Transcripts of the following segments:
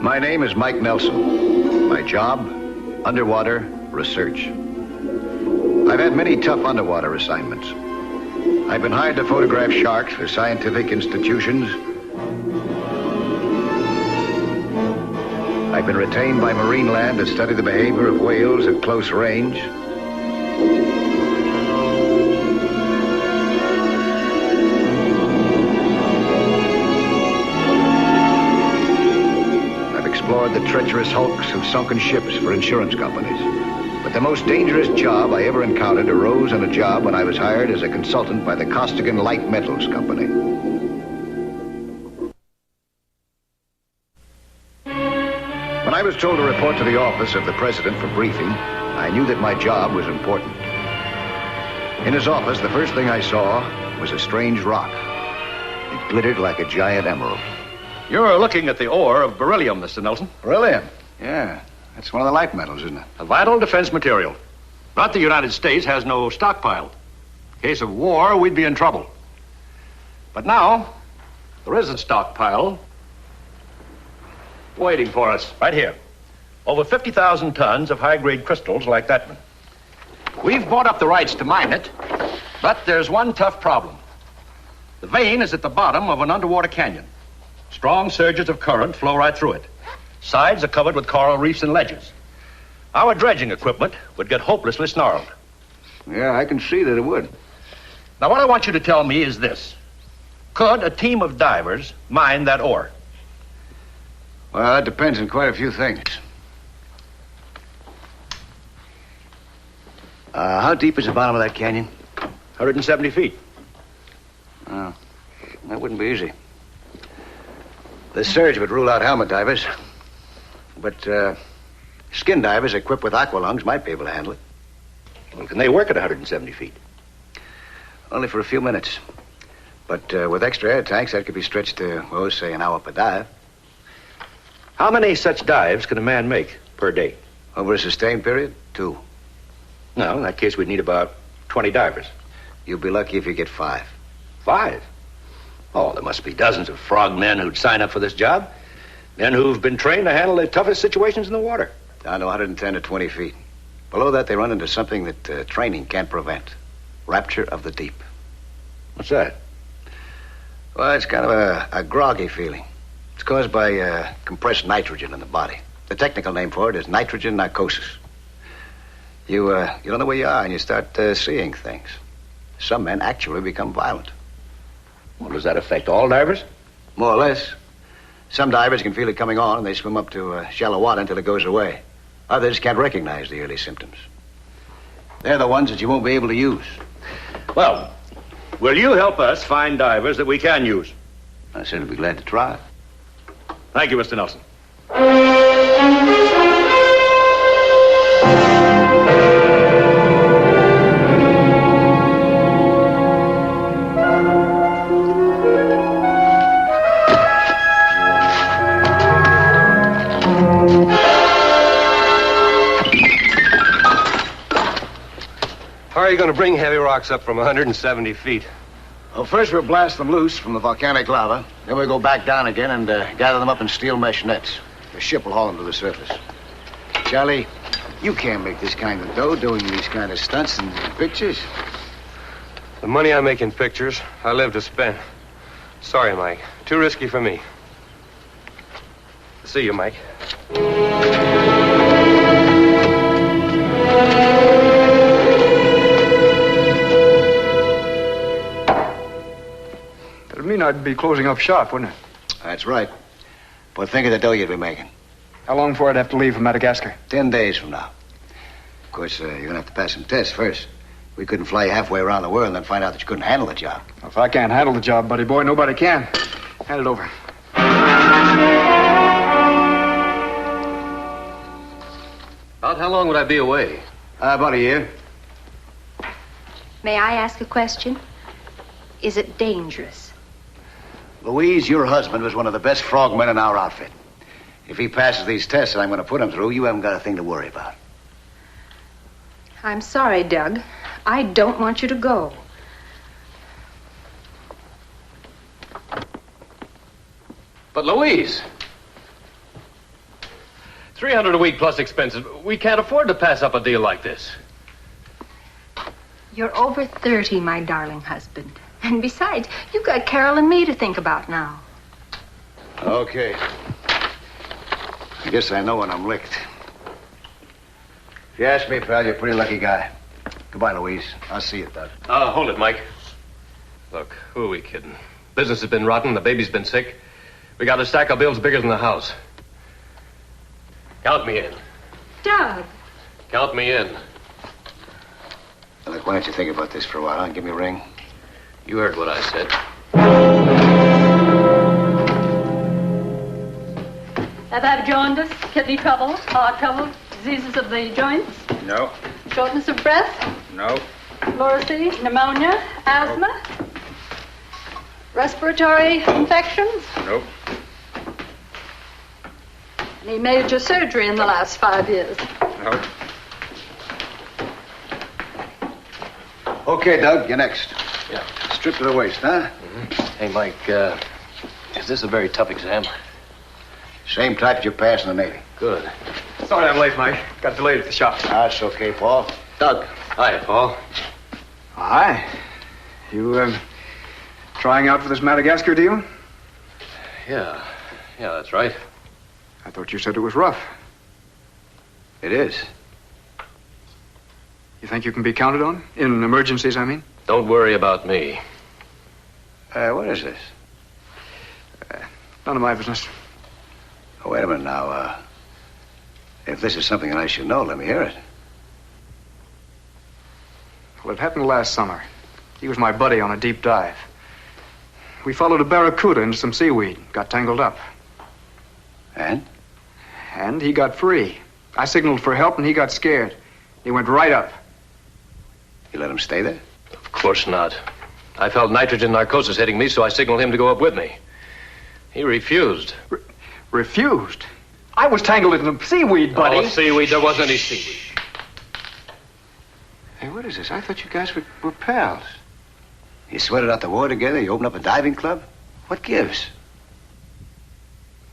My name is Mike Nelson. My job, underwater research. I've had many tough underwater assignments. I've been hired to photograph sharks for scientific institutions. I've been retained by Marine Land to study the behavior of whales at close range. I've explored the treacherous hulks of sunken ships for insurance companies. But the most dangerous job I ever encountered arose on a job when I was hired as a consultant by the Costigan Light Metals Company. When I was told to report to the office of the president for briefing, I knew that my job was important. In his office, the first thing I saw was a strange rock. It glittered like a giant emerald. You're looking at the ore of beryllium, Mr. Nelson. Beryllium? Yeah, that's one of the light metals, isn't it? A vital defense material. But the United States has no stockpile. In case of war, we'd be in trouble. But now, there is a stockpile waiting for us, right here. Over 50,000 tons of high-grade crystals like that one. We've bought up the rights to mine it, but there's one tough problem. The vein is at the bottom of an underwater canyon. Strong surges of current flow right through it. Sides are covered with coral reefs and ledges. Our dredging equipment would get hopelessly snarled. Yeah, I can see that it would. Now, what I want you to tell me is this. Could a team of divers mine that ore? Well, that depends on quite a few things. How deep is the bottom of that canyon? 170 feet. Oh, that wouldn't be easy. The surge would rule out helmet divers. But skin divers equipped with aqua lungs might be able to handle it. Well, can they work at 170 feet? Only for a few minutes. But with extra air tanks, that could be stretched to, well, say, an hour per dive. How many such dives can a man make per day? Over a sustained period? 2. No, in that case, we'd need about 20 divers. You'll be lucky if you get 5. 5? Oh, there must be dozens of frogmen who'd sign up for this job. Men who've been trained to handle the toughest situations in the water. Down to 110 to 20 feet. Below that, they run into something that training can't prevent. Rapture of the deep. What's that? Well, it's kind of a groggy feeling. It's caused by compressed nitrogen in the body. The technical name for it is nitrogen narcosis. You don't know where you are and you start seeing things. Some men actually become violent. Well, does that affect all divers? More or less. Some divers can feel it coming on and they swim up to shallow water until it goes away. Others can't recognize the early symptoms. They're the ones that you won't be able to use. Well, will you help us find divers that we can use? I'd certainly be glad to try. Thank you, Mr. Nelson. How are you going to bring heavy rocks up from 170 feet? Well, first we'll blast them loose from the volcanic lava. Then we'll go back down again and gather them up in steel mesh nets. The ship will haul them to the surface. Charlie, you can't make this kind of dough doing these kind of stunts and pictures. The money I make in pictures, I live to spend. Sorry, Mike. Too risky for me. See you, Mike. That'd mean I'd be closing up shop, wouldn't it? That's right. But think of the dough you'd be making. How long before I'd have to leave for Madagascar? 10 days from now. Of course, you're going to have to pass some tests first. We couldn't fly you halfway around the world and then find out that you couldn't handle the job. Well, if I can't handle the job, buddy boy, nobody can. Hand it over. About how long would I be away? About a year. May I ask a question? Is it dangerous? Louise, your husband was one of the best frogmen in our outfit. If he passes these tests that I'm going to put him through, you haven't got a thing to worry about. I'm sorry, Doug. I don't want you to go. But Louise, $300 a week plus expenses. We can't afford to pass up a deal like this. You're over 30, my darling husband. And besides, you've got Carol and me to think about now. Okay. I guess I know when I'm licked. If you ask me, pal, you're a pretty lucky guy. Goodbye, Louise. I'll see you, Doug. Hold it, Mike. Look, who are we kidding? Business has been rotten. The baby's been sick. We got a stack of bills bigger than the house. Count me in. Doug. Count me in. Now, look, why don't you think about this for a while and give me a ring? You heard what I said. Have I jaundice, kidney trouble, heart trouble, diseases of the joints, No. shortness of breath, No. pleurisy, pneumonia, asthma, respiratory infections? Nope. Any major surgery in the last 5 years? Nope. Okay, Doug, you're next. Yeah. Stripped to the waist, huh? Hey, Mike, is this a very tough exam? Same type as you passed in the Navy. Good. Sorry I'm late, Mike. Got delayed at the shop. That's okay, Paul. Doug. Hi, Paul. Hi. You, trying out for this Madagascar deal? Yeah, that's right. I thought you said it was rough. It is. You think you can be counted on? In emergencies, I mean? Don't worry about me. What is this? None of my business. Oh, wait a minute now. If this is something that I should know, let me hear it. Well, it happened last summer. He was my buddy on a deep dive. We followed a barracuda into some seaweed, got tangled up. And? And he got free. I signaled for help, and he got scared. He went right up. You let him stay there? Of course not. I felt nitrogen narcosis hitting me, so I signaled him to go up with me. He refused. Refused? I was tangled in the seaweed, buddy. Oh, seaweed. There wasn't any seaweed. Hey, what is this? I thought you guys were pals. You sweated out the war together? You opened up a diving club? What gives?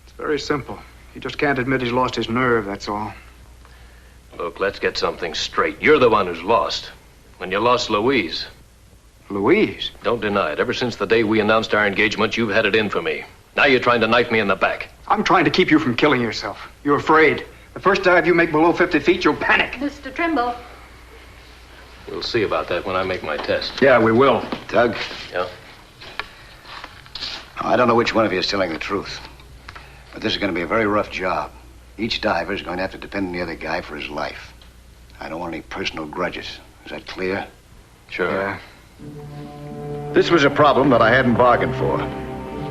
It's very simple. He just can't admit he's lost his nerve, that's all. Look, let's get something straight. You're the one who's lost. When you lost Louise. Louise? Don't deny it. Ever since the day we announced our engagement, you've had it in for me. Now you're trying to knife me in the back. I'm trying to keep you from killing yourself. You're afraid. The first dive you make below 50 feet, you'll panic. Mr. Trimble. We'll see about that when I make my test. Yeah, we will. Doug? Yeah? I don't know which one of you is telling the truth. But this is going to be a very rough job. Each diver is going to have to depend on the other guy for his life. I don't want any personal grudges. Is that clear? Sure. Yeah. This was a problem that I hadn't bargained for.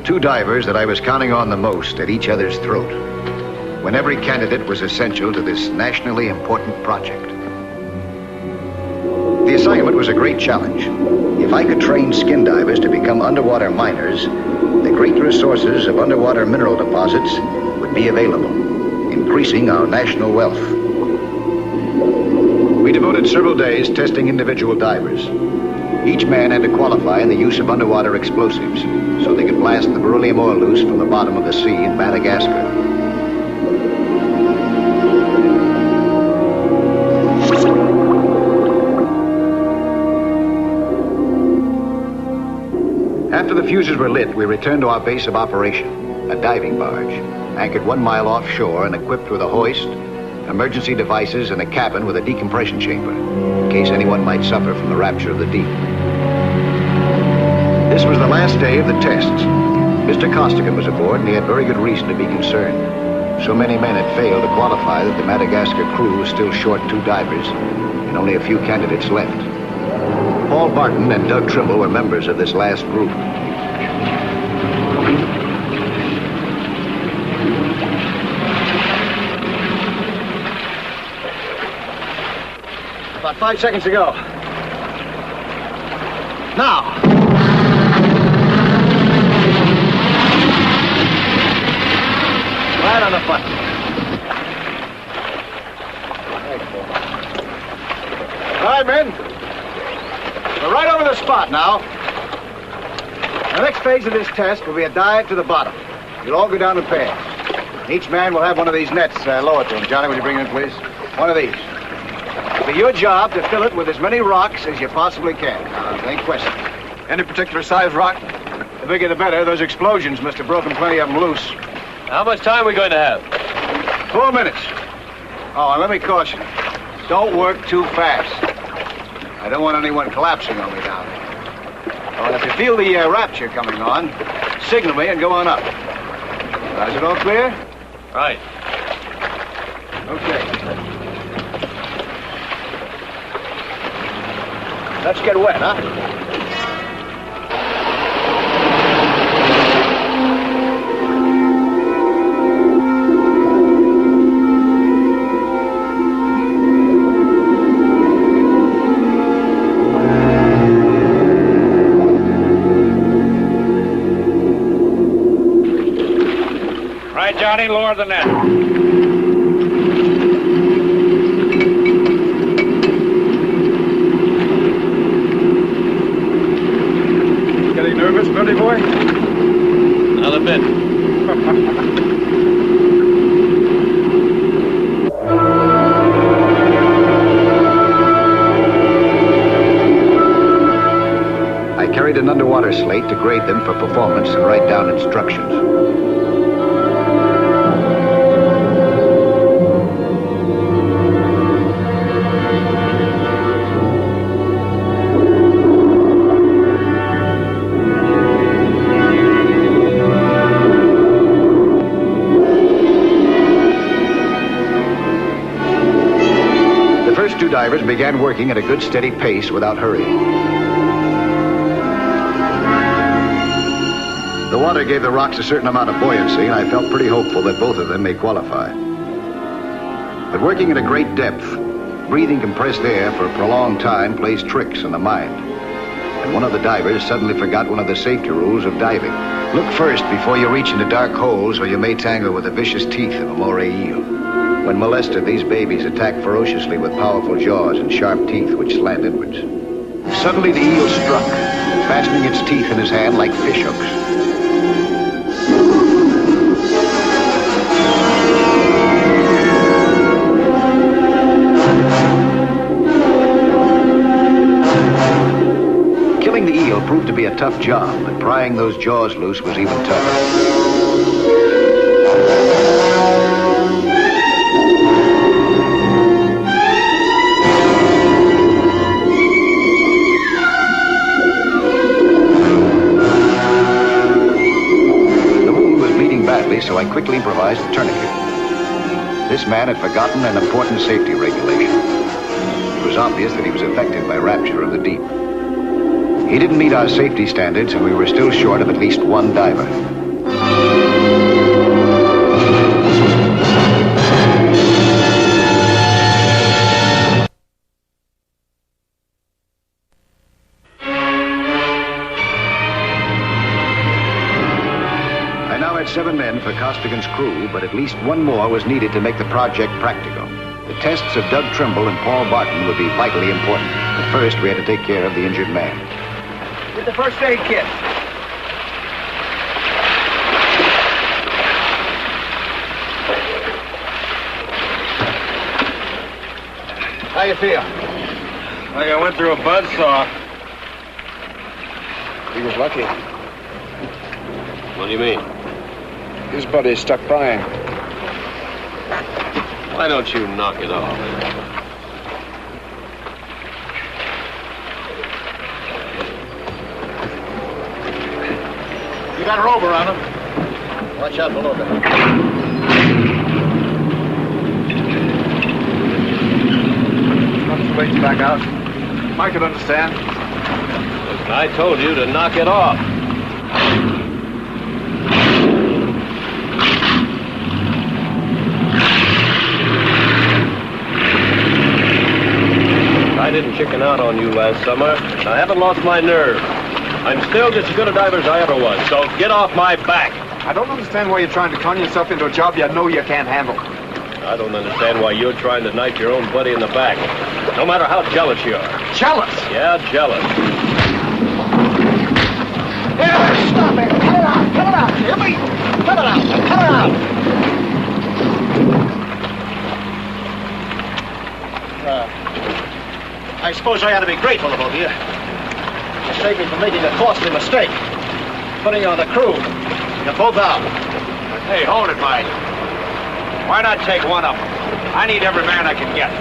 Two divers that I was counting on the most at each other's throat, when every candidate was essential to this nationally important project. The assignment was a great challenge. If I could train skin divers to become underwater miners, the great resources of underwater mineral deposits would be available, increasing our national wealth. We devoted several days testing individual divers. Each man had to qualify in the use of underwater explosives so they could blast the beryllium oil loose from the bottom of the sea in Madagascar. After the fuses were lit, we returned to our base of operation, a diving barge, anchored 1 mile offshore and equipped with a hoist, emergency devices, and a cabin with a decompression chamber, in case anyone might suffer from the rapture of the deep. This was the last day of the tests. Mr. Costigan was aboard, and he had very good reason to be concerned. So many men had failed to qualify that the Madagascar crew was still short 2 divers, and only a few candidates left. Paul Barton and Doug Trimble were members of this last group. About 5 seconds to go. Now. Right on the button. All right, men. We're right over the spot now. The next phase of this test will be a dive to the bottom. You'll all go down in pairs. Each man will have one of these nets lowered to him. Johnny, will you bring it in, please? One of these. It'll be your job to fill it with as many rocks as you possibly can. Ain't question. Any particular size rock? The bigger the better. Those explosions must have broken plenty of them loose. How much time are we going to have? 4 minutes. Oh, and let me caution you. Don't work too fast. I don't want anyone collapsing on me down there. Oh, and if you feel the Rapture coming on, signal me and go on up. Is it all clear? Right. Okay. Let's get wet, huh? Right, Johnny, lower the net. Getting nervous, Billy boy? Not a bit. I carried an underwater slate to grade them for performance and write down instructions. Two divers began working at a good steady pace without hurrying. The water gave the rocks a certain amount of buoyancy, and I felt pretty hopeful that both of them may qualify. But working at a great depth, breathing compressed air for a prolonged time plays tricks on the mind. And one of the divers suddenly forgot one of the safety rules of diving. Look first before you reach into dark holes where you may tangle with the vicious teeth of a moray eel. When molested, these babies attack ferociously with powerful jaws and sharp teeth which slant inwards. Suddenly the eel struck, fastening its teeth in his hand like fish hooks. Killing the eel proved to be a tough job, but prying those jaws loose was even tougher. So I quickly improvised a tourniquet. This man had forgotten an important safety regulation. It was obvious that he was affected by Rapture of the deep. He didn't meet our safety standards, and we were still short of at least one diver. I now had 7 men for Costigan's crew, but at least one more was needed to make the project practical. The tests of Doug Trimble and Paul Barton would be vitally important. But first, we had to take care of the injured man. Get the first aid kit. How you feel? Like I went through a buzzsaw. He was lucky. What do you mean? His buddy stuck by him. Why don't you knock it off? You got a rope around him. Watch out below there. Not too late to back out. I could understand. Listen, I told you to knock it off. I didn't chicken out on you last summer, and I haven't lost my nerve. I'm still just as good a diver as I ever was, so get off my back. I don't understand why you're trying to con yourself into a job you know you can't handle. I don't understand why you're trying to knife your own buddy in the back, no matter how jealous you are. Jealous? Yeah, jealous. Here, stop it. Cut it out. Cut it out. Hear me? Cut it out. Cut it out. suppose I ought to be grateful to both of you. You saved me from making a costly mistake. Putting you on the crew. You're both out. Hey, hold it, Mike. Why not take one of them? I need every man I can get.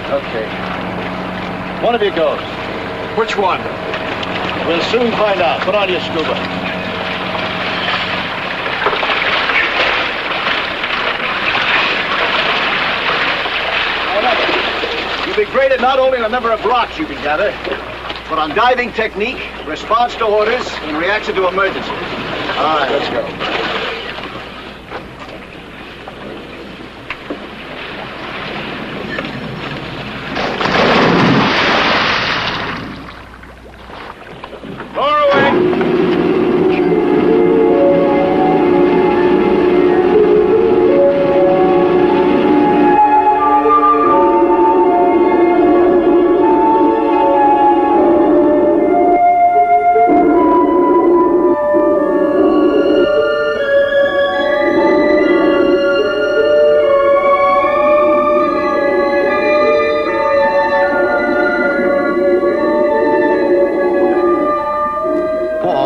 Okay. One of you goes. Which one? We'll soon find out. Put on your scuba. You'll be graded not only on the number of rocks you can gather, but on diving technique, response to orders, and reaction to emergencies. All right, let's go.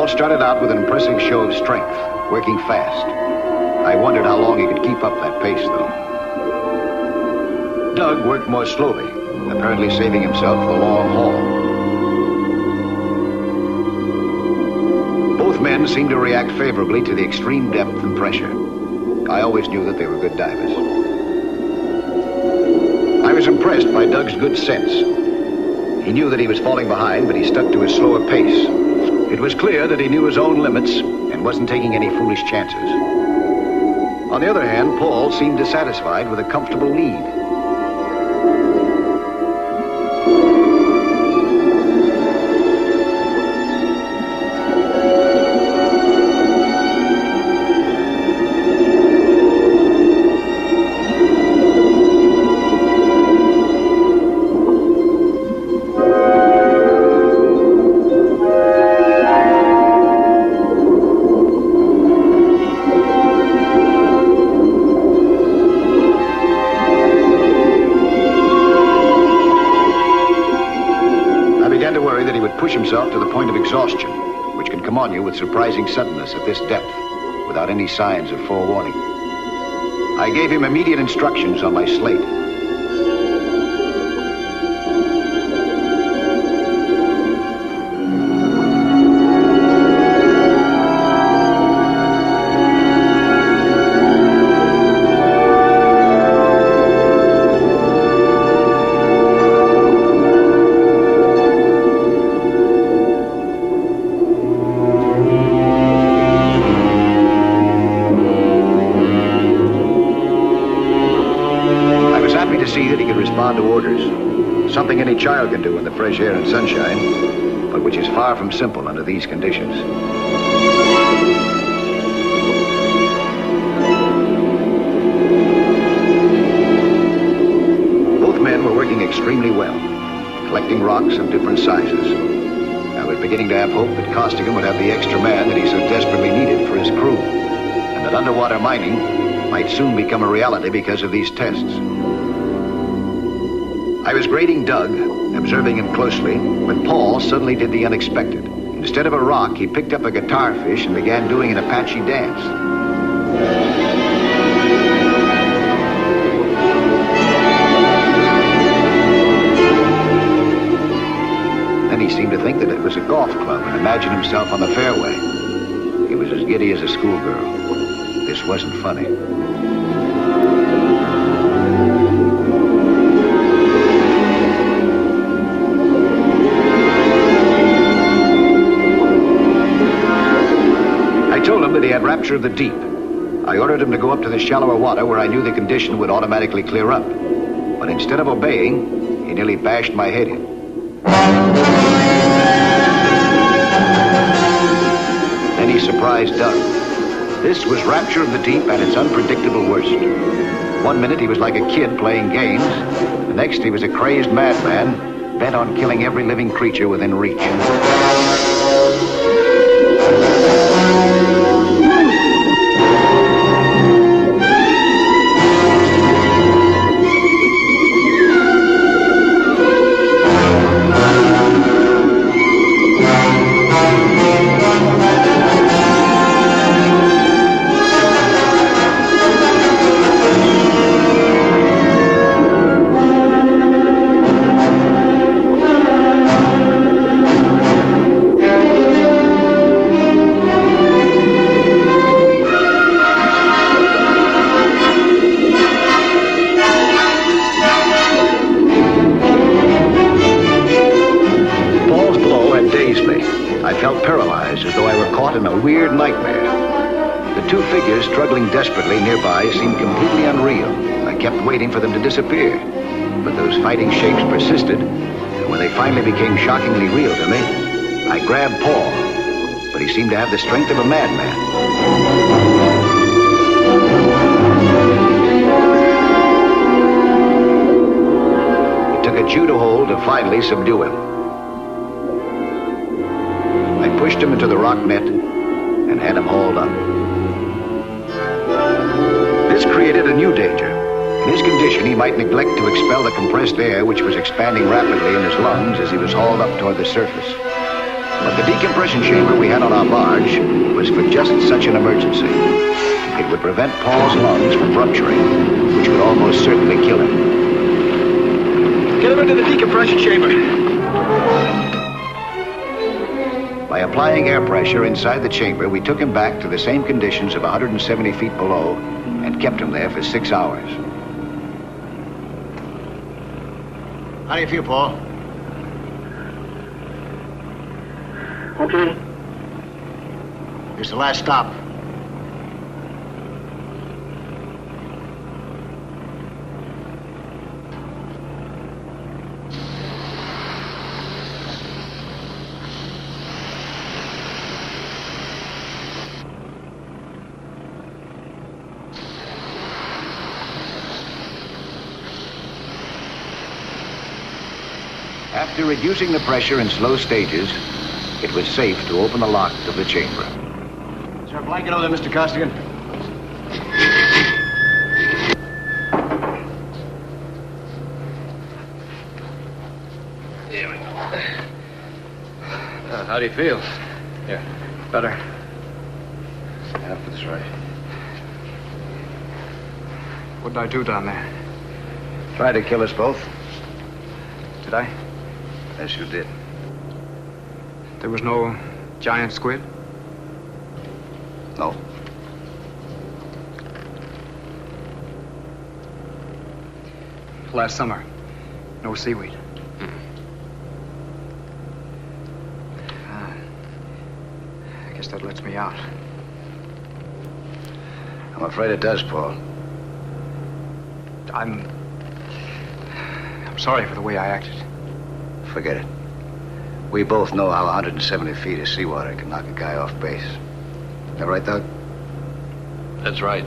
Started out with an impressive show of strength, working fast. I wondered how long he could keep up that pace, though. Doug worked more slowly, apparently saving himself the long haul. Both men seemed to react favorably to the extreme depth and pressure. I always knew that they were good divers. I was impressed by Doug's good sense. He knew that he was falling behind, but he stuck to his slower pace. It was clear that he knew his own limits and wasn't taking any foolish chances. On the other hand, Paul seemed dissatisfied with a comfortable lead. Push himself to the point of exhaustion, which can come on you with surprising suddenness at this depth, without any signs of forewarning. I gave him immediate instructions on my slate. To orders, something any child can do in the fresh air and sunshine, but which is far from simple under these conditions. Both men were working extremely well, collecting rocks of different sizes. I was beginning to have hope that Costigan would have the extra man that he so desperately needed for his crew, and that underwater mining might soon become a reality because of these tests. I was grading Doug, observing him closely, when Paul suddenly did the unexpected. Instead of a rock, he picked up a guitar fish and began doing an Apache dance. Then he seemed to think that it was a golf club and imagined himself on the fairway. He was as giddy as a schoolgirl. This wasn't funny. I told him that he had Rapture of the Deep. I ordered him to go up to the shallower water where I knew the condition would automatically clear up. But instead of obeying, he nearly bashed my head in. Then he surprised Doug. This was Rapture of the Deep at its unpredictable worst. One minute he was like a kid playing games. The next he was a crazed madman bent on killing every living creature within reach. The two figures struggling desperately nearby seemed completely unreal. I kept waiting for them to disappear. But those fighting shapes persisted, and when they finally became shockingly real to me, I grabbed Paul. But he seemed to have the strength of a madman. It took a judo hold to finally subdue him. I pushed him into the rock net and had him hauled up. This created a new danger. In his condition, he might neglect to expel the compressed air which was expanding rapidly in his lungs as he was hauled up toward the surface. But the decompression chamber we had on our barge was for just such an emergency. It would prevent Paul's lungs from rupturing, which would almost certainly kill him. Get him into the decompression chamber. By applying air pressure inside the chamber, we took him back to the same conditions of 170 feet below and kept him there for 6 hours. How do you feel, Paul? Okay. Here's the last stop. After reducing the pressure in slow stages, it was safe to open the lock of the chamber. Is there a blanket over there, Mr. Costigan? How do you feel? Yeah, better. Yeah, that's right. What did I do down there? Tried to kill us both. Did I? Yes, you did. There was no giant squid? No. Last summer, no seaweed. I guess that lets me out. I'm afraid it does, Paul. I'm sorry for the way I acted. Forget it. We both know how 170 feet of seawater can knock a guy off base. That right, Doug? That's right.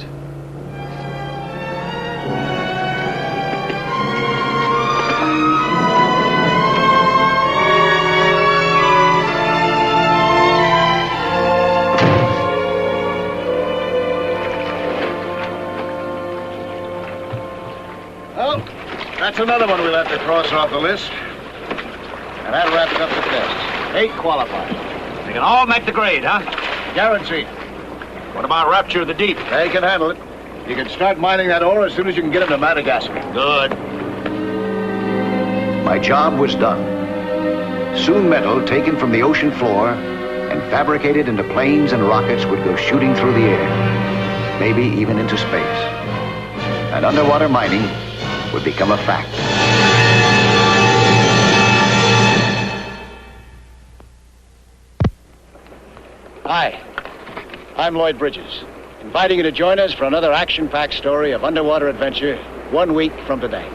Well, that's another one we'll have to cross off the list. And that wraps up the test. 8 qualified. They can all make the grade, huh? Guaranteed. What about Rapture of the Deep? They can handle it. You can start mining that ore as soon as you can get them to Madagascar. Good. My job was done. Soon metal taken from the ocean floor and fabricated into planes and rockets would go shooting through the air, maybe even into space. And underwater mining would become a fact. Hi, I'm Lloyd Bridges, inviting you to join us for another action-packed story of underwater adventure 1 week from today.